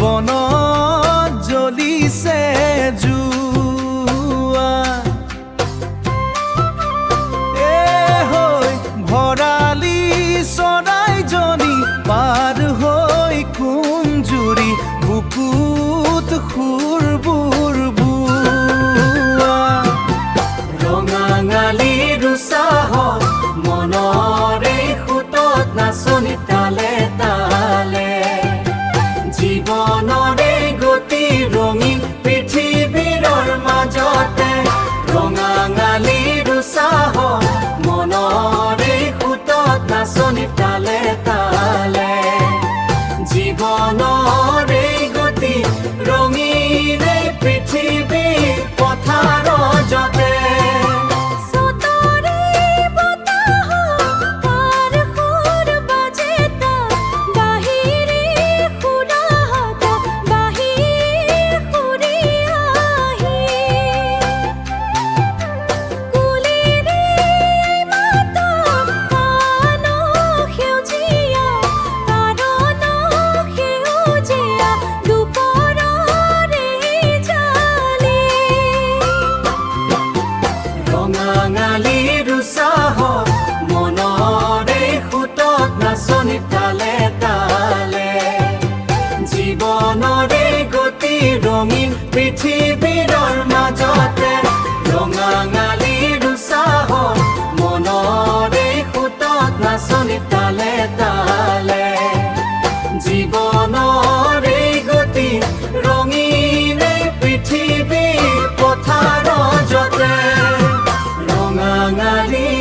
বনত জ্বলিছে জুৱা হৈ ভৰালি চৰাইজনী পাৰ হৈ কুঞ্জুৰি বুকুত সুৰবোৰ বোৱা ৰঙাঙালীৰ উৎসাহত মনৰে সুতত নাচনি তালে তালে জীৱনৰে গতি ৰঙীন পৃথিৱীৰ মাজতে ৰঙাঙালীৰ উৎসাহত মনৰে সুতত নাচনি তালে তালে জীৱনৰে গতি ৰঙীনে পৃথিৱী পথাৰ যতে ৰঙাঙালীৰ উৎসাহত মনৰে সুতত নাচনি তালে তালে জীৱনৰে গতি ৰঙীন পৃথিৱীৰ মাজতে ৰঙাঙালীৰ উৎসাহত মনৰে সুতত নাচনি তালে তালে জীৱনৰে গতি ৰঙীনে পৃথিৱী পথাৰ যতে ৰঙাঙালী